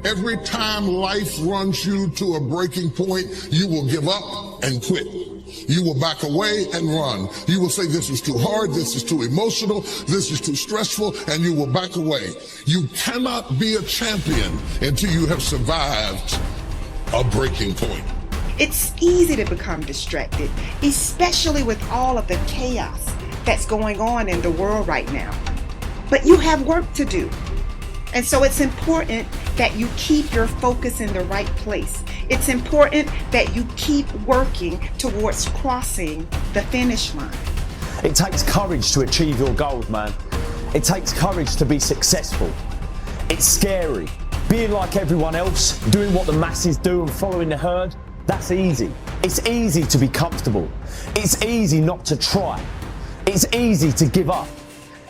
Every time life runs you to a breaking point, you will give up and quit. You will back away and run. You will say, this is too hard, this is too emotional, this is too stressful, and you will back away. You cannot be a champion until you have survived a breaking point. It's easy to become distracted, especially with all of the chaos that's going on in the world right now. But you have work to do. And so it's important that you keep your focus in the right place. It's important that you keep working towards crossing the finish line. It takes courage to achieve your goals, man. It takes courage to be successful. It's scary. Being like everyone else, doing what the masses do and following the herd, that's easy. It's easy to be comfortable. It's easy not to try. It's easy to give up.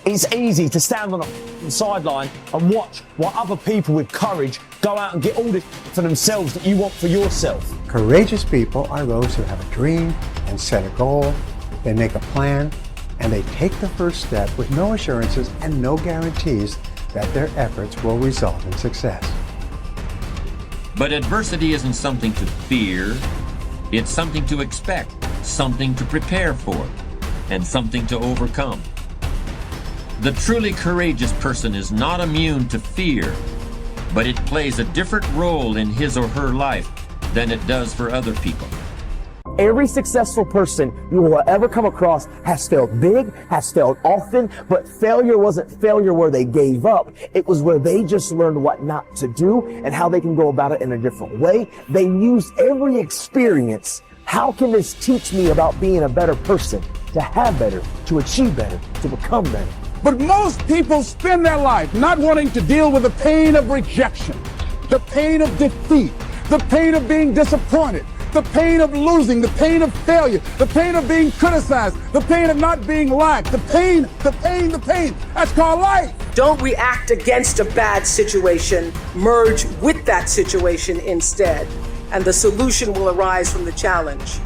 It's easy to stand on a sideline and watch while other people with courage go out and get all this for themselves that you want for yourself. Courageous people are those who have a dream and set a goal, they make a plan, and they take the first step with no assurances and no guarantees that their efforts will result in success. But adversity isn't something to fear, it's something to expect, something to prepare for, and something to overcome. The truly courageous person is not immune to fear, but it plays a different role in his or her life than it does for other people. Every successful person you will ever come across has failed big, has failed often, but failure wasn't failure where they gave up. It was where they just learned what not to do and how they can go about it in a different way. They used every experience. How can this teach me about being a better person, to have better, to achieve better, to become better? But most people spend their life not wanting to deal with the pain of rejection, the pain of defeat, the pain of being disappointed, the pain of losing, the pain of failure, the pain of being criticized, the pain of not being liked, the pain. That's called life. Don't react against a bad situation. Merge with that situation instead, and the solution will arise from the challenge.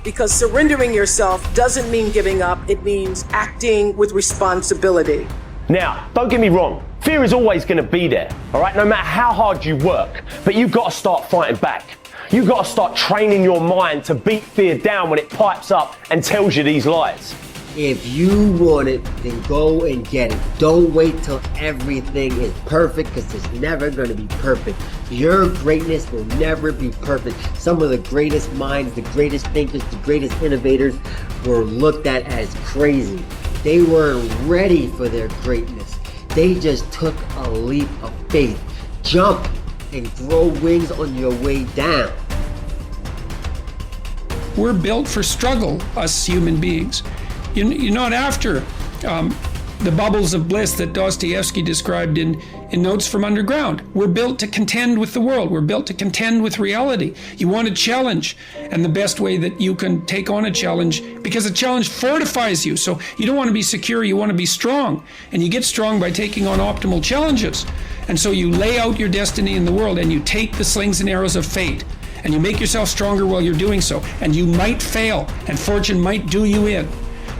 Because surrendering yourself doesn't mean giving up, it means acting with responsibility. Now, don't get me wrong, fear is always going to be there, all right, no matter how hard you work, but you've got to start fighting back. You've got to start training your mind to beat fear down when it pipes up and tells you these lies. If you want it, then go and get it. Don't wait till everything is perfect, because it's never going to be perfect. Your greatness will never be perfect. Some of the greatest minds, the greatest thinkers, the greatest innovators were looked at as crazy. They weren't ready for their greatness. They just took a leap of faith. Jump and grow wings on your way down. We're built for struggle, us human beings. You're not after the bubbles of bliss that Dostoevsky described in Notes from Underground. We're built to contend with the world. We're built to contend with reality. You want a challenge, and the best way that you can take on a challenge, because a challenge fortifies you. So you don't want to be secure, you want to be strong. And you get strong by taking on optimal challenges. And so you lay out your destiny in the world, and you take the slings and arrows of fate, and you make yourself stronger while you're doing so. And you might fail, and fortune might do you in,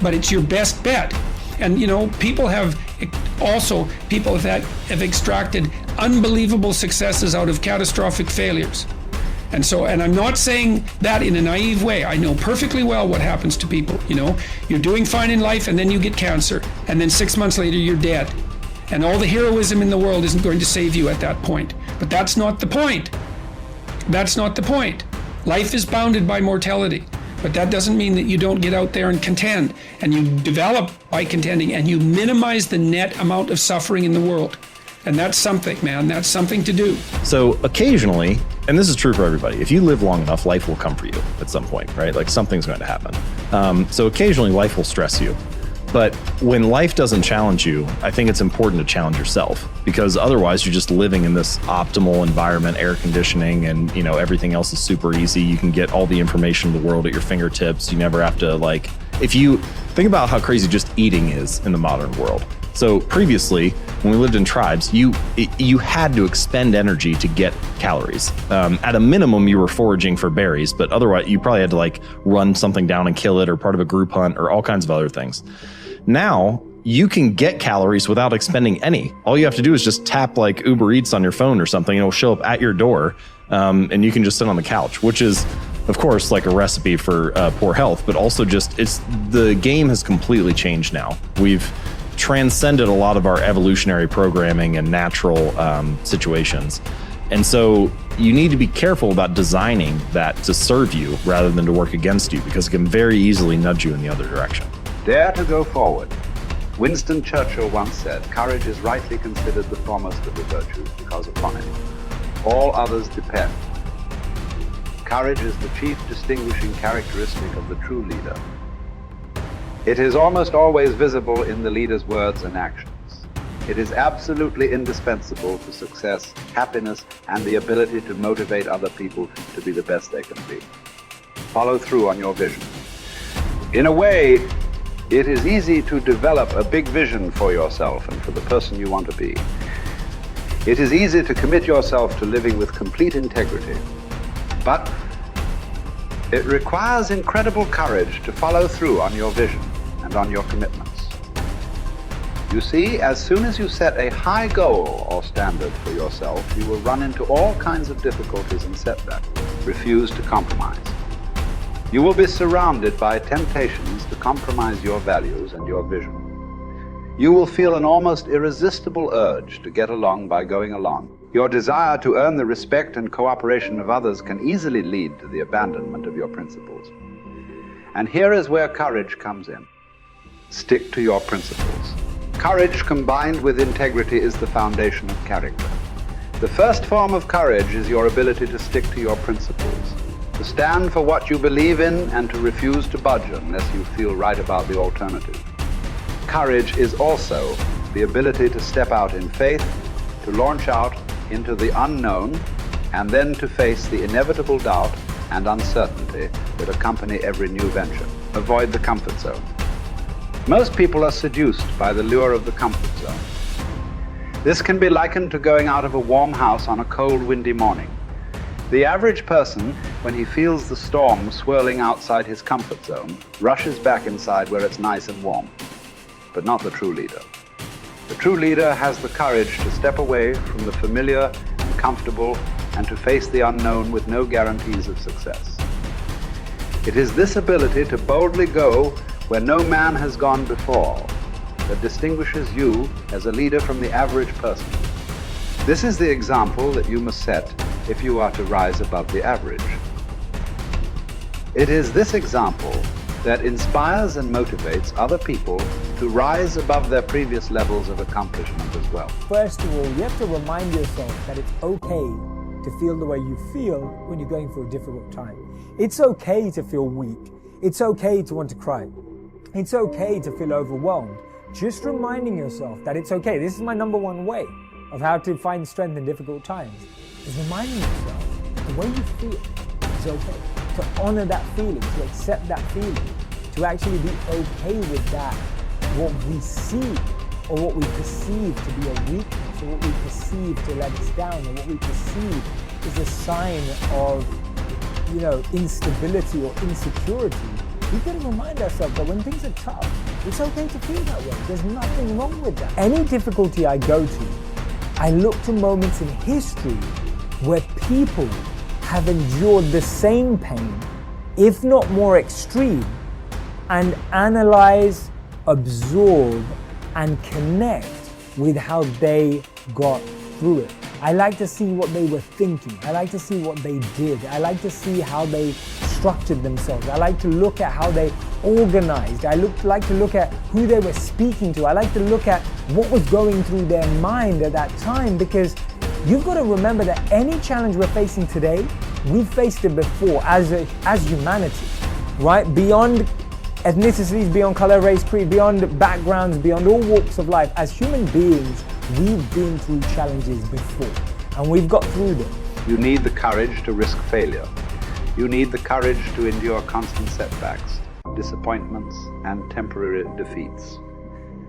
but it's your best bet. And people that have extracted unbelievable successes out of catastrophic failures. And I'm not saying that in a naive way. I know perfectly well what happens to people. You're doing fine in life, and then you get cancer, and then 6 months later you're dead. And all the heroism in the world isn't going to save you at that point. But that's not the point. That's not the point. Life is bounded by mortality. But that doesn't mean that you don't get out there and contend, and you develop by contending, and you minimize the net amount of suffering in the world. And that's something, man. That's something to do. So occasionally, and this is true for everybody, if you live long enough, life will come for you at some point, right? Like something's going to happen. So occasionally life will stress you. But when life doesn't challenge you, I think it's important to challenge yourself, because otherwise you're just living in this optimal environment, air conditioning, and everything else is super easy. You can get all the information in the world at your fingertips. You never have to if you think about how crazy just eating is in the modern world. So previously, when we lived in tribes, you had to expend energy to get calories. At a minimum, you were foraging for berries, but otherwise you probably had to run something down and kill it, or part of a group hunt, or all kinds of other things. Now, you can get calories without expending any. All you have to do is just tap like Uber Eats on your phone or something, and it'll show up at your door, and you can just sit on the couch, which is, of course, like a recipe for poor health, but also just the game has completely changed now. We've transcended a lot of our evolutionary programming and natural situations. And so you need to be careful about designing that to serve you rather than to work against you, because it can very easily nudge you in the other direction. Dare to go forward. Winston Churchill once said, courage is rightly considered the foremost of the virtues because upon it all others depend. Courage is the chief distinguishing characteristic of the true leader. It is almost always visible in the leader's words and actions. It is absolutely indispensable to success, happiness, and the ability to motivate other people to be the best they can be. Follow through on your vision. In a way, it is easy to develop a big vision for yourself and for the person you want to be. It is easy to commit yourself to living with complete integrity. But it requires incredible courage to follow through on your vision and on your commitments. You see, as soon as you set a high goal or standard for yourself, you will run into all kinds of difficulties and setbacks. Refuse to compromise. You will be surrounded by temptations to compromise your values and your vision. You will feel an almost irresistible urge to get along by going along. Your desire to earn the respect and cooperation of others can easily lead to the abandonment of your principles. And here is where courage comes in. Stick to your principles. Courage combined with integrity is the foundation of character. The first form of courage is your ability to stick to your principles, to stand for what you believe in and to refuse to budge unless you feel right about the alternative. Courage is also the ability to step out in faith, to launch out into the unknown, and then to face the inevitable doubt and uncertainty that accompany every new venture. Avoid the comfort zone. Most people are seduced by the lure of the comfort zone. This can be likened to going out of a warm house on a cold, windy morning. The average person, when he feels the storm swirling outside his comfort zone, rushes back inside where it's nice and warm. But not the true leader. The true leader has the courage to step away from the familiar and comfortable and to face the unknown with no guarantees of success. It is this ability to boldly go where no man has gone before that distinguishes you as a leader from the average person. This is the example that you must set if you are to rise above the average. It is this example that inspires and motivates other people to rise above their previous levels of accomplishment as well. First of all, you have to remind yourself that it's okay to feel the way you feel when you're going through a difficult time. It's okay to feel weak. It's okay to want to cry. It's okay to feel overwhelmed. Just reminding yourself that it's okay. This is my number one way of how to find strength in difficult times, is reminding yourself the way you feel is okay. To honor that feeling, to accept that feeling, to actually be okay with that, what we see or what we perceive to be a weakness, or what we perceive to let us down, or what we perceive is a sign of, instability or insecurity. We've got to remind ourselves that when things are tough, it's okay to feel that way. There's nothing wrong with that. Any difficulty I go to, I look to moments in history where people have endured the same pain, if not more extreme, and analyze, absorb, and connect with how they got through it. I like to see what they were thinking. I like to see what they did. I like to see how they structured themselves. I like to look at how they organized. I like to look at who they were speaking to. I like to look at what was going through their mind at that time, because you've got to remember that any challenge we're facing today, we've faced it before as humanity, right? Beyond ethnicities, beyond color, race, creed, beyond backgrounds, beyond all walks of life, as human beings, we've been through challenges before, and we've got through them. You need the courage to risk failure. You need the courage to endure constant setbacks, disappointments, and temporary defeats.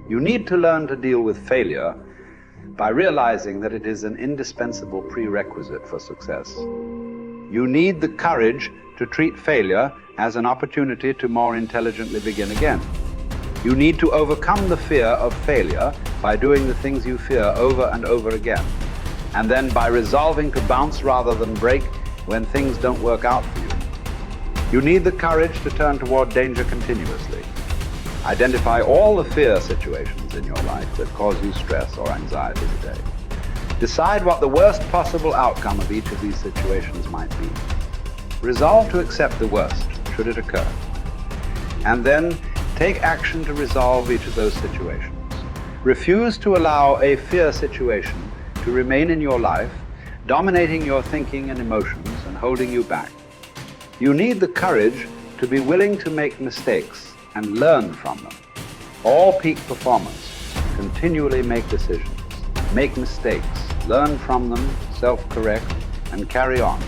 You need to learn to deal with failure by realizing that it is an indispensable prerequisite for success. You need the courage to treat failure as an opportunity to more intelligently begin again. You need to overcome the fear of failure by doing the things you fear over and over again, and then by resolving to bounce rather than break when things don't work out for you. You need the courage to turn toward danger continuously. Identify all the fear situations in your life that cause you stress or anxiety today. Decide what the worst possible outcome of each of these situations might be. Resolve to accept the worst, should it occur. And then take action to resolve each of those situations. Refuse to allow a fear situation to remain in your life, dominating your thinking and emotions and holding you back. You need the courage to be willing to make mistakes and learn from them. All peak performers continually make decisions, make mistakes, learn from them, self-correct, and carry on.